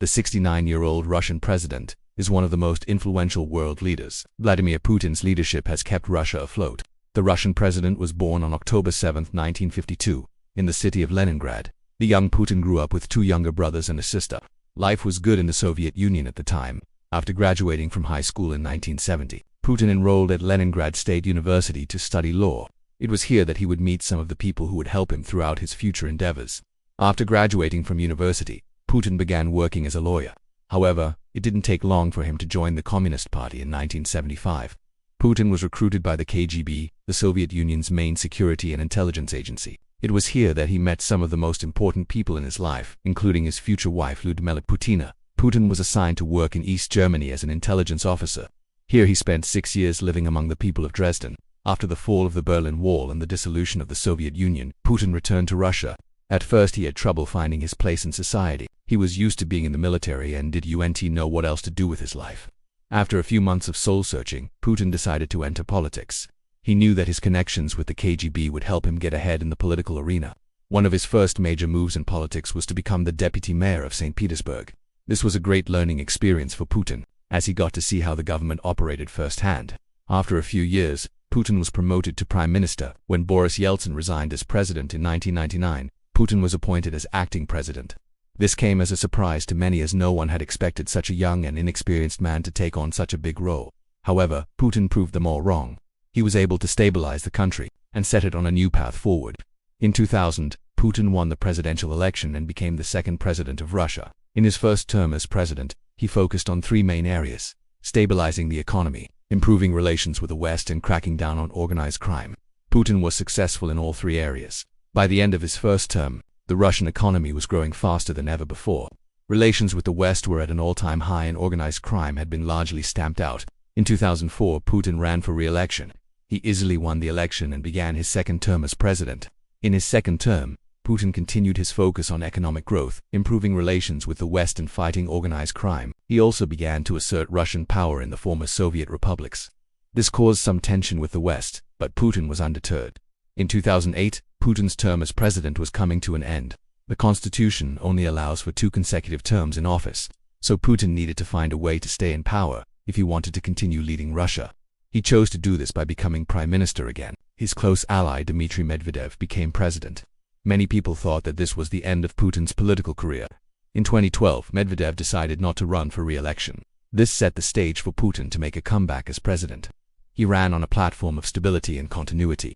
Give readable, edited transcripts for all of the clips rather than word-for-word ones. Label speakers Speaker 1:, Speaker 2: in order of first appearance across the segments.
Speaker 1: The 69-year-old Russian president is one of the most influential world leaders. Vladimir Putin's leadership has kept Russia afloat. The Russian president was born on October 7, 1952, in the city of Leningrad. The young Putin grew up with two younger brothers and a sister. Life was good in the Soviet Union at the time. After graduating from high school in 1970, Putin enrolled at Leningrad State University to study law. It was here that he would meet some of the people who would help him throughout his future endeavors. After graduating from university, Putin began working as a lawyer. However, it didn't take long for him to join the Communist Party in 1975. Putin was recruited by the KGB, the Soviet Union's main security and intelligence agency. It was here that he met some of the most important people in his life, including his future wife Lyudmila Putina. Putin was assigned to work in East Germany as an intelligence officer. Here he spent 6 years living among the people of Dresden. After the fall of the Berlin Wall and the dissolution of the Soviet Union, Putin returned to Russia. At first he had trouble finding his place in society. He was used to being in the military and didn't know what else to do with his life. After a few months of soul-searching, Putin decided to enter politics. He knew that his connections with the KGB would help him get ahead in the political arena. One of his first major moves in politics was to become the deputy mayor of St. Petersburg. This was a great learning experience for Putin, as he got to see how the government operated firsthand. After a few years, Putin was promoted to prime minister. When Boris Yeltsin resigned as president in 1999, Putin was appointed as acting president. This came as a surprise to many, as no one had expected such a young and inexperienced man to take on such a big role. However, Putin proved them all wrong. He was able to stabilize the country and set it on a new path forward. In 2000, Putin won the presidential election and became the second president of Russia. In his first term as president, he focused on three main areas: stabilizing the economy, improving relations with the West, and cracking down on organized crime. Putin was successful in all three areas. By the end of his first term, the Russian economy was growing faster than ever before. Relations with the West were at an all-time high and organized crime had been largely stamped out. In 2004, Putin ran for re-election. He easily won the election and began his second term as president. In his second term, Putin continued his focus on economic growth, improving relations with the West, and fighting organized crime. He also began to assert Russian power in the former Soviet republics. This caused some tension with the West, but Putin was undeterred. In 2008, Putin's term as president was coming to an end. The constitution only allows for 2 consecutive terms in office, so Putin needed to find a way to stay in power if he wanted to continue leading Russia. He chose to do this by becoming prime minister again. His close ally Dmitry Medvedev became president. Many people thought that this was the end of Putin's political career. In 2012, Medvedev decided not to run for re-election. This set the stage for Putin to make a comeback as president. He ran on a platform of stability and continuity,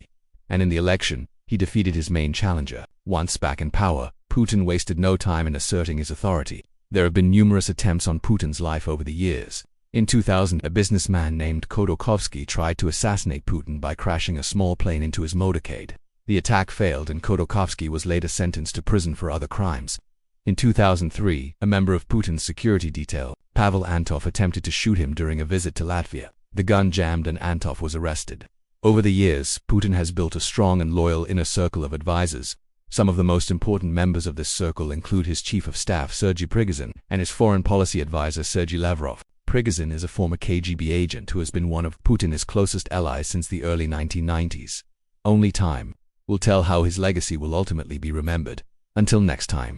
Speaker 1: and in the election, he defeated his main challenger. Once back in power, Putin wasted no time in asserting his authority. There have been numerous attempts on Putin's life over the years. In 2000, a businessman named Khodorkovsky tried to assassinate Putin by crashing a small plane into his motorcade. The attack failed and Khodorkovsky was later sentenced to prison for other crimes. In 2003, a member of Putin's security detail, Pavel Antov, attempted to shoot him during a visit to Latvia. The gun jammed and Antov was arrested. Over the years, Putin has built a strong and loyal inner circle of advisors. Some of the most important members of this circle include his chief of staff Sergei Prigozhin and his foreign policy advisor Sergei Lavrov. Prigozhin is a former KGB agent who has been one of Putin's closest allies since the early 1990s. Only time will tell how his legacy will ultimately be remembered. Until next time.